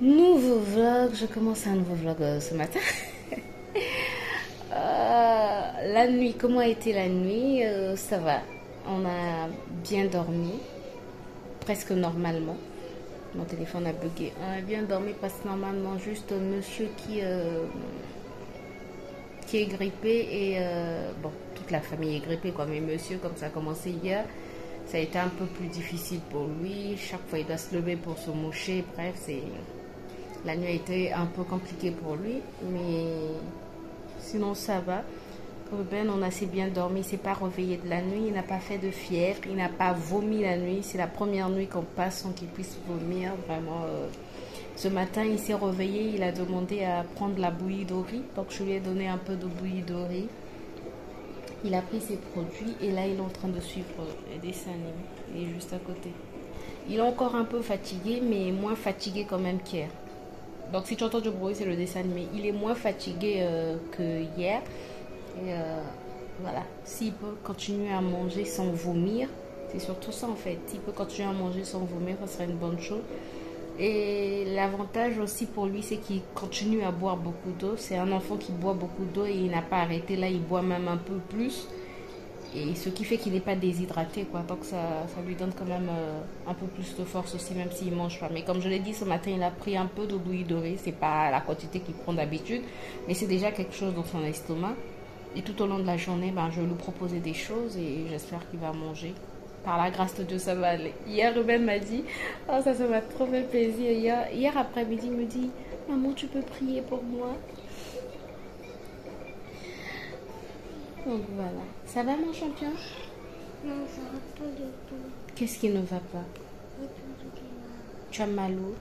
Nouveau vlog, je commence un nouveau vlog ce matin. La nuit, comment a été la nuit? Ça va, on a bien dormi, presque normalement. Mon téléphone a bugué. On a bien dormi parce que normalement, juste monsieur qui est grippé et bon, toute la famille est grippée quoi, mais monsieur, comme ça a commencé hier, ça a été un peu plus difficile pour lui. Chaque fois, il doit se lever pour se moucher. Bref, la nuit a été un peu compliquée pour lui, mais sinon ça va. Ruben, on a assez bien dormi, il s'est pas réveillé de la nuit, il n'a pas fait de fièvre, il n'a pas vomi la nuit. C'est la première nuit qu'on passe sans qu'il puisse vomir. Vraiment, ce matin, il s'est réveillé, il a demandé à prendre la bouillie de riz, donc je lui ai donné un peu de bouillie de riz. Il a pris ses produits et là, il est en train de suivre les dessins animés. Il est juste à côté. Il est encore un peu fatigué, mais moins fatigué quand même qu'hier. Donc si tu entends du bruit, c'est le dessin animé. Il est moins fatigué que hier. Et voilà, s'il peut continuer à manger sans vomir, c'est surtout ça en fait. S'il peut continuer à manger sans vomir, ça serait une bonne chose. Et l'avantage aussi pour lui, c'est qu'il continue à boire beaucoup d'eau. C'est un enfant qui boit beaucoup d'eau et il n'a pas arrêté. Là, il boit même un peu plus. Et ce qui fait qu'il n'est pas déshydraté, quoi. Donc ça lui donne quand même un peu plus de force aussi, même s'il ne mange pas. Mais comme je l'ai dit, ce matin, il a pris un peu de bouillie dorée. C'est pas la quantité qu'il prend d'habitude, mais c'est déjà quelque chose dans son estomac. Et tout au long de la journée, ben, je vais lui proposer des choses et j'espère qu'il va manger. Par la grâce de Dieu, ça va aller. Hier, Ruben m'a dit, oh, ça m'a trop fait plaisir. Hier après-midi, il me dit, maman, tu peux prier pour moi? Donc voilà. Ça va mon champion? Non, ça va pas du tout. Qu'est-ce qui ne va pas? Tu as mal où?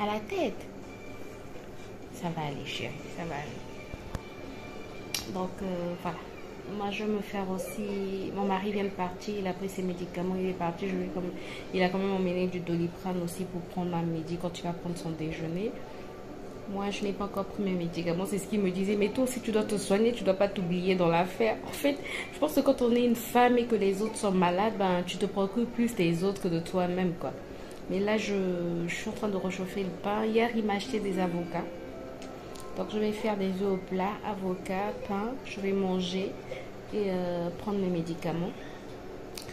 À la tête? Ça va aller chérie, ça va aller. Donc voilà. Moi je vais me faire aussi. Mon mari vient de partir, il a pris ses médicaments, il est parti. Il a quand même emmené du Doliprane aussi pour prendre à midi quand il va prendre son déjeuner. Moi, je n'ai pas encore pris mes médicaments. C'est ce qu'il me disait. Mais toi aussi, tu dois te soigner. Tu ne dois pas t'oublier dans l'affaire. En fait, je pense que quand on est une femme et que les autres sont malades, ben, tu te préoccupes plus des autres que de toi-même, quoi. Mais là, je suis en train de réchauffer le pain. Hier, il m'a acheté des avocats. Donc, je vais faire des œufs au plat, avocats, pain. Je vais manger et prendre mes médicaments.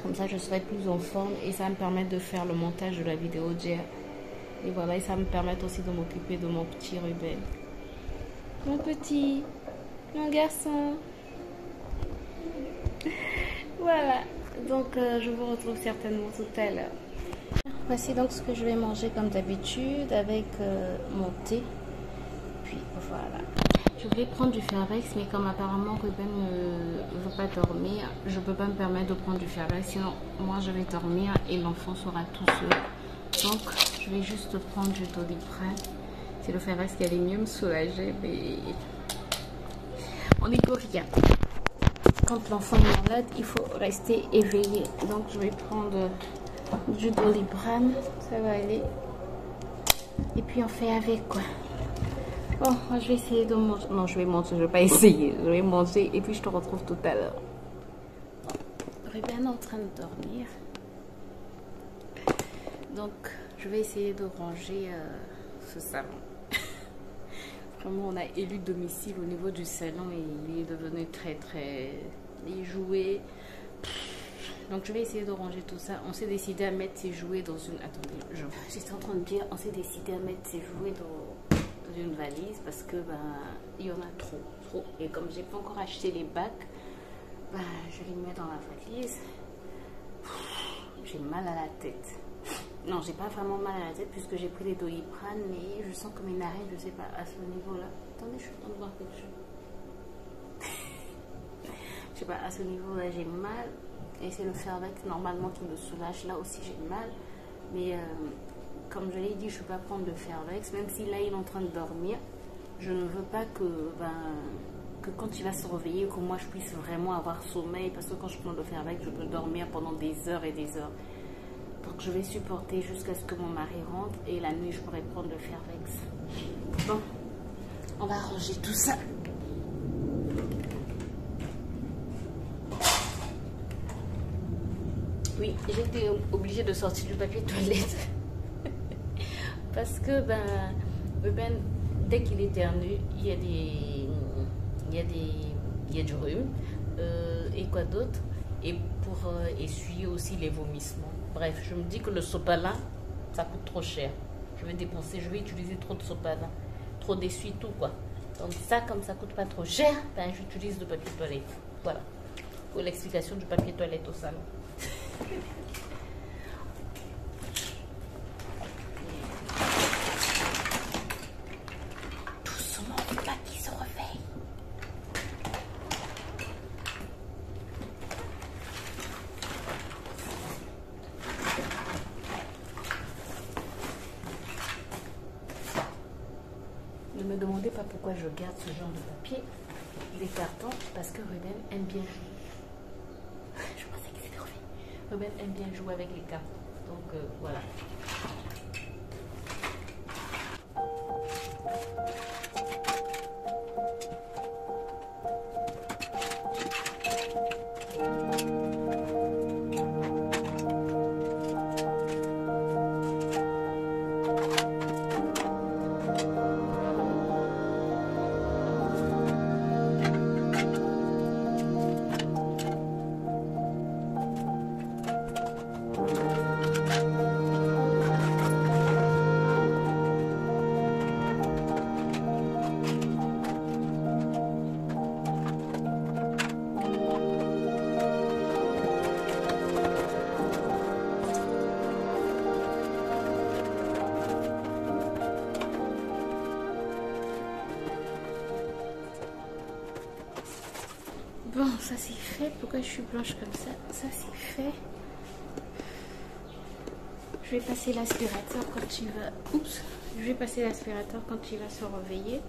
Comme ça, je serai plus en forme et ça va me permettre de faire le montage de la vidéo d'hier. Et voilà, et ça me permet aussi de m'occuper de mon petit Ruben. Mon petit, mon garçon. Voilà, donc je vous retrouve certainement tout à l'heure. Voici donc ce que je vais manger comme d'habitude avec mon thé. Puis voilà. Je voulais prendre du Fervex, mais comme apparemment Ruben ne veut pas dormir, je ne peux pas me permettre de prendre du Fervex, sinon moi je vais dormir et l'enfant sera tout seul. Donc je vais juste prendre du Doliprane. C'est le Fervex qui allait mieux me soulager, mais on n'y peut rien. Quand l'enfant est malade, il faut rester éveillé. Donc je vais prendre du Doliprane, ça va aller. Et puis on fait avec quoi. Bon, moi je vais essayer de manger. Non, je vais manger, je vais pas essayer. Je vais manger et puis je te retrouve tout à l'heure. Ruben est en train de dormir. Donc, je vais essayer de ranger ce salon. Vraiment, on a élu domicile au niveau du salon et il est devenu très les jouets. Donc, je vais essayer de ranger tout ça. On s'est décidé à mettre ses jouets dans une... Attendez, j'étais en train de dire, on s'est décidé à mettre ses jouets dans une valise parce que ben, il y en a trop. Et comme j'ai pas encore acheté les bacs, ben, je les mets dans la valise. J'ai mal à la tête. Non, j'ai pas vraiment mal à la tête puisque j'ai pris des Doliprane, mais je sens que mes narines, je sais pas, à ce niveau-là. Attendez, je suis en train de voir quelque chose. Je sais pas, à ce niveau-là, j'ai mal. Et c'est le Fervex normalement qui me soulage. Là aussi, j'ai mal. Mais comme je l'ai dit, je ne peux pas prendre le Fervex. Même si là, il est en train de dormir, je ne veux pas que quand il va se réveiller, que moi, je puisse vraiment avoir sommeil. Parce que quand je prends le Fervex, je peux dormir pendant des heures et des heures. Donc je vais supporter jusqu'à ce que mon mari rentre et la nuit je pourrai prendre le Fervex. Bon, on va ranger tout ça. Oui, j'étais obligée de sortir du papier toilette. Parce que Ruben, dès qu'il éternue, il y a du rhume. Et quoi d'autre? Et pour essuyer aussi les vomissements. Bref, je me dis que le sopalin, ça coûte trop cher. Je vais utiliser trop de sopalin, trop d'essuie-tout quoi. Donc ça, comme ça coûte pas trop cher, j'utilise le papier toilette. Voilà, pour l'explication du papier toilette au salon. Doucement, pas qu'il se réveille. Ne me demandez pas pourquoi je garde ce genre de papier, des cartons, parce que Ruben aime bien jouer. Je pensais qu'il s'était réveillé. Ruben aime bien jouer avec les cartons. Donc voilà. Bon, ça c'est fait. Pourquoi je suis blanche comme ça? Ça c'est fait. Je vais passer l'aspirateur quand il va... Oups. Je vais passer l'aspirateur quand il va se réveiller.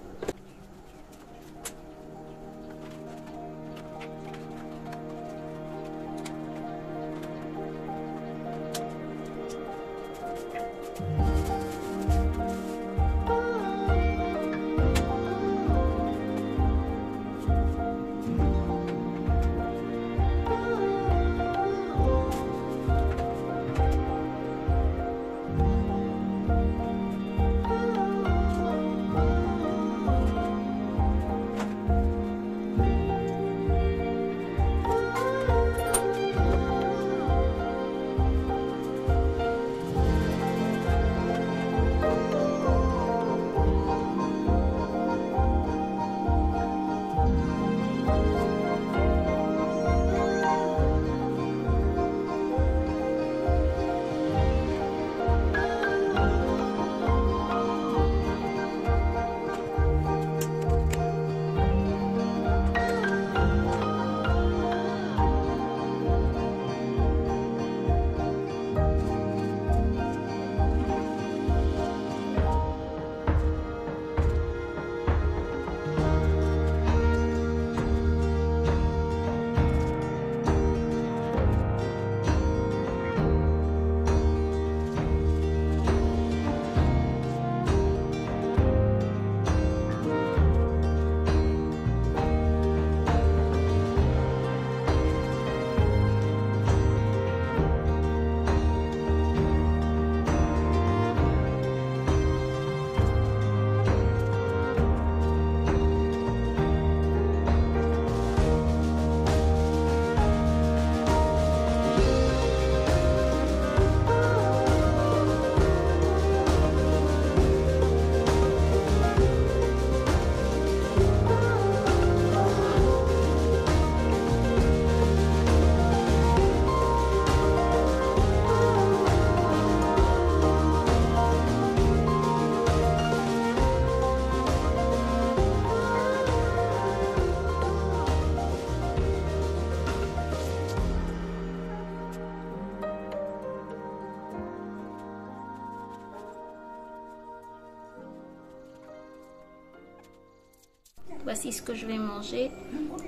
Voici ce que je vais manger.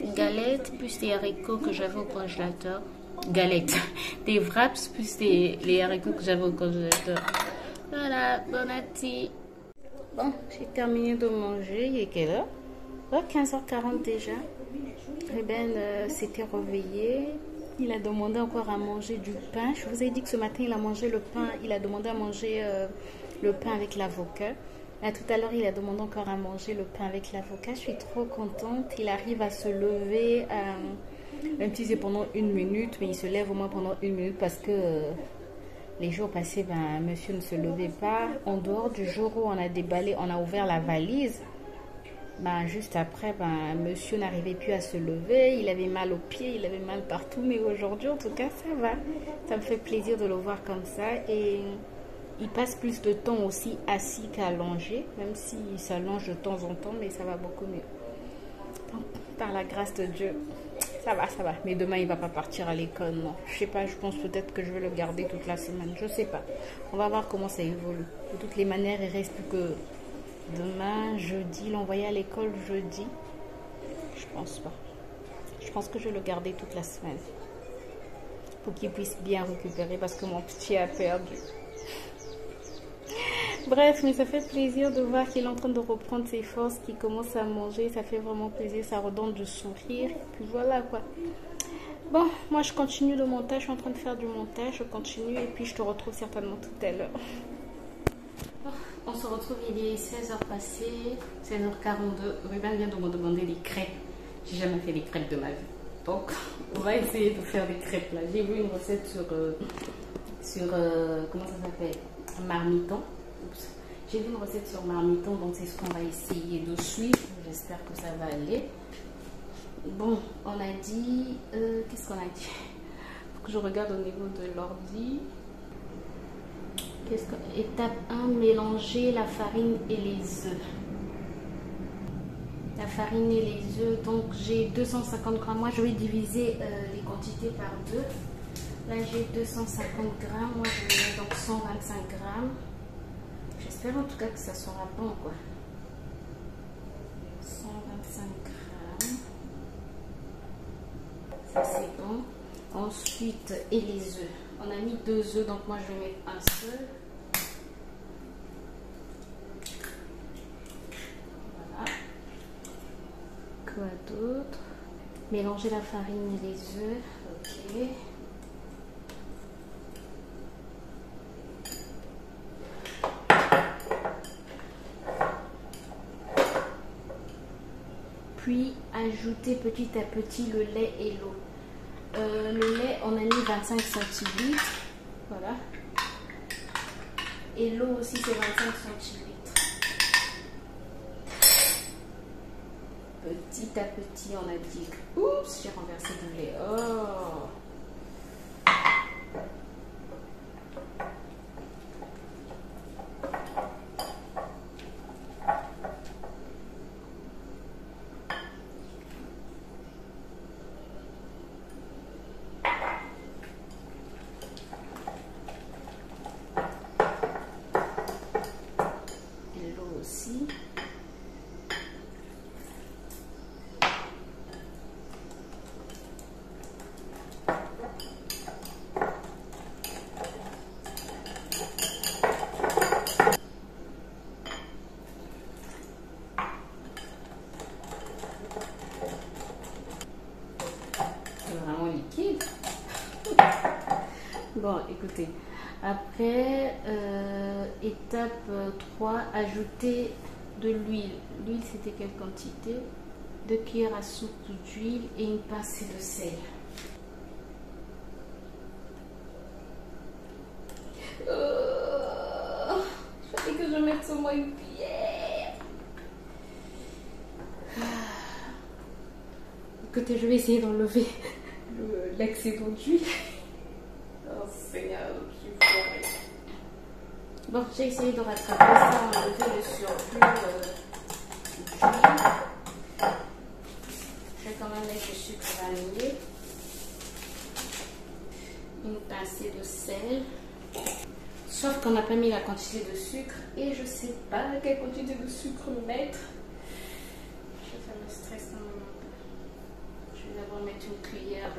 Une galette plus des haricots que j'avais au congélateur. Galette. Des wraps plus les haricots que j'avais au congélateur. Voilà, bon appétit. Bon, j'ai terminé de manger. Il est quelle heure? 15h40 déjà. Ruben s'était réveillé. Il a demandé encore à manger du pain. Je vous ai dit que ce matin, il a mangé le pain. Il a demandé à manger le pain avec l'avocat. Là, tout à l'heure, il a demandé encore à manger le pain avec l'avocat. Je suis trop contente. Il arrive à se lever, même si c'est pendant 1 minute, mais il se lève au moins pendant 1 minute parce que les jours passés, ben, monsieur ne se levait pas. En dehors du jour où on a déballé, on a ouvert la valise, ben, juste après, ben, monsieur n'arrivait plus à se lever. Il avait mal aux pieds, il avait mal partout. Mais aujourd'hui, en tout cas, ça va. Ça me fait plaisir de le voir comme ça. Et il passe plus de temps aussi assis qu'allongé, même s'il s'allonge de temps en temps, mais ça va beaucoup mieux. Donc, par la grâce de Dieu, ça va, ça va. Mais demain, il ne va pas partir à l'école, non. Je sais pas, je pense peut-être que je vais le garder toute la semaine. Je sais pas. On va voir comment ça évolue. De toutes les manières, il reste plus que demain, jeudi, l'envoyer à l'école jeudi. Je pense pas. Je pense que je vais le garder toute la semaine. Pour qu'il puisse bien récupérer parce que mon petit a perdu. Bref, mais ça fait plaisir de voir qu'il est en train de reprendre ses forces, qu'il commence à manger. Ça fait vraiment plaisir, ça redonne du sourire. Puis voilà quoi. Bon, moi je continue le montage, je suis en train de faire du montage. Je continue et puis je te retrouve certainement tout à l'heure. On se retrouve, il est 16h passées, 16h42. Ruben vient de me demander des crêpes. J'ai jamais fait des crêpes de ma vie. Donc, on va essayer de faire des crêpes là. J'ai vu une recette sur comment ça s'appelle, Marmiton. J'ai vu une recette sur Marmiton, donc c'est ce qu'on va essayer de suivre. J'espère que ça va aller. Bon, on a dit... qu'est-ce qu'on a dit? Faut que je regarde au niveau de l'ordi. Étape 1, mélanger la farine et les œufs. La farine et les œufs, donc j'ai 250 grammes. Moi, je vais diviser les quantités par 2. Là, j'ai 250 grammes. Moi, je mets donc 125 grammes. J'espère en tout cas que ça sera bon, quoi. 125 grammes. Ça, c'est bon. Ensuite, et les œufs. On a mis 2 œufs, donc moi, je vais mettre un seul. Voilà. Quoi d'autre? Mélanger la farine et les œufs. Ok. Puis ajouter petit à petit le lait et l'eau. Le lait, on a mis 25 centilitres. Voilà. Et l'eau aussi, c'est 25 centilitres. Petit à petit, on a dit... Oups, j'ai renversé du lait. Oh! Aussi. C'est vraiment liquide. Bon, écoutez. Après, étape 3, ajouter de l'huile. L'huile, c'était quelle quantité? 2 cuillères à soupe d'huile et une pincée de sel. Je fallait que je mette au moins une cuillère. Écoutez, je vais essayer d'enlever l'excédent d'huile. Oh Seigneur, je suis foirée. Bon, j'ai essayé de rattraper ça, enlever le surplus d'huile. Je vais quand même mettre du sucre vanillé. Une pincée de sel. Sauf qu'on n'a pas mis la quantité de sucre et je ne sais pas quelle quantité de sucre mettre. Ça me stresse un moment. Je vais d'abord mettre une cuillère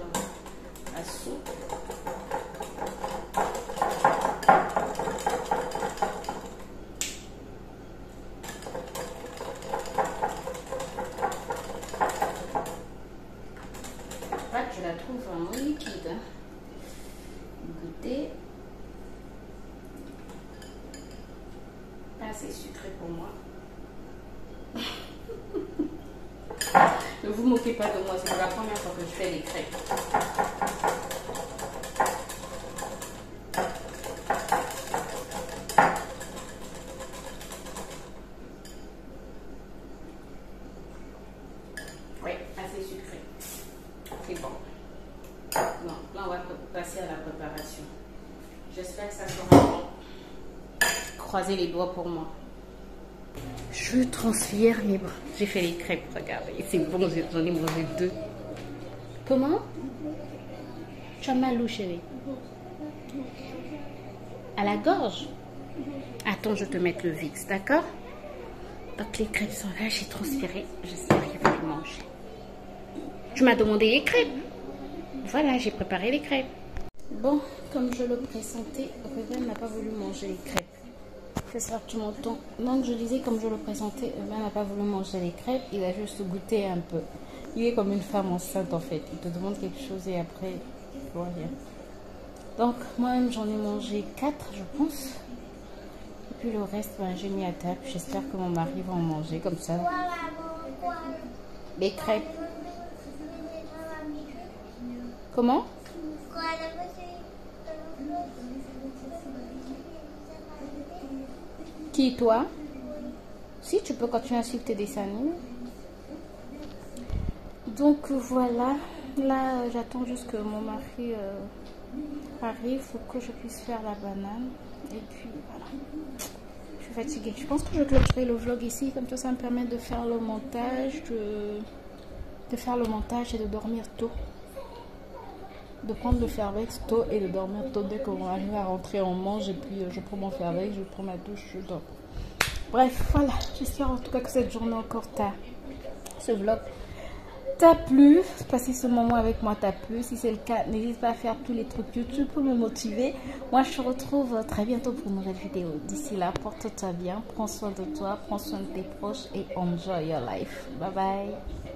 à soupe. Je la trouve vraiment liquide. Hein. Goûter. assez sucré pour moi. Ne vous moquez pas de moi, c'est la première fois que je fais les crêpes. Oui, assez sucré. C'est bon. Non, là on va passer à la préparation. J'espère que ça sera bon. Croisez les doigts pour moi. Je transfère mes bras. J'ai fait les crêpes, regardez. C'est bon, j'en ai mangé 2. Comment? Tu as mal où, chérie? À la gorge? Attends, je te mets le Vicks, d'accord? Donc les crêpes sont là, j'ai transféré. J'espère qu'il va les manger. Tu m'as demandé les crêpes. Voilà, j'ai préparé les crêpes. Bon, comme je le pressentais, Ruben n'a pas voulu manger les crêpes. J'espère que tu m'entends. Donc je disais, comme je le pressentais, Ruben n'a pas voulu manger les crêpes. Il a juste goûté un peu. Il est comme une femme enceinte en fait. Il te demande quelque chose et après, il voit rien. Donc moi-même j'en ai mangé 4 je pense. Et puis le reste, ben, j'ai mis à table. J'espère que mon mari va en manger comme ça. Les crêpes. Comment? Qui, toi? Si, tu peux continuer à suivre tes dessins animés. Donc voilà, là j'attends juste que mon mari arrive pour que je puisse faire la banane. Et puis voilà, je suis fatiguée. Je pense que je clôturerai le vlog ici, comme ça me permet de faire le montage, et de dormir tôt. De prendre le Fairvex tôt et de dormir tôt. Dès qu'on arrive à rentrer, on mange et puis je prends mon Fairvex, je prends ma douche, je dors. Bref, voilà, j'espère en tout cas que cette journée encore ce vlog t'a plu, passer ce moment avec moi t'a plu. Si c'est le cas, n'hésite pas à faire tous les trucs YouTube pour me motiver. Moi, je te retrouve très bientôt pour une nouvelle vidéo. D'ici là, porte-toi bien, prends soin de toi, prends soin de tes proches et enjoy your life. Bye bye.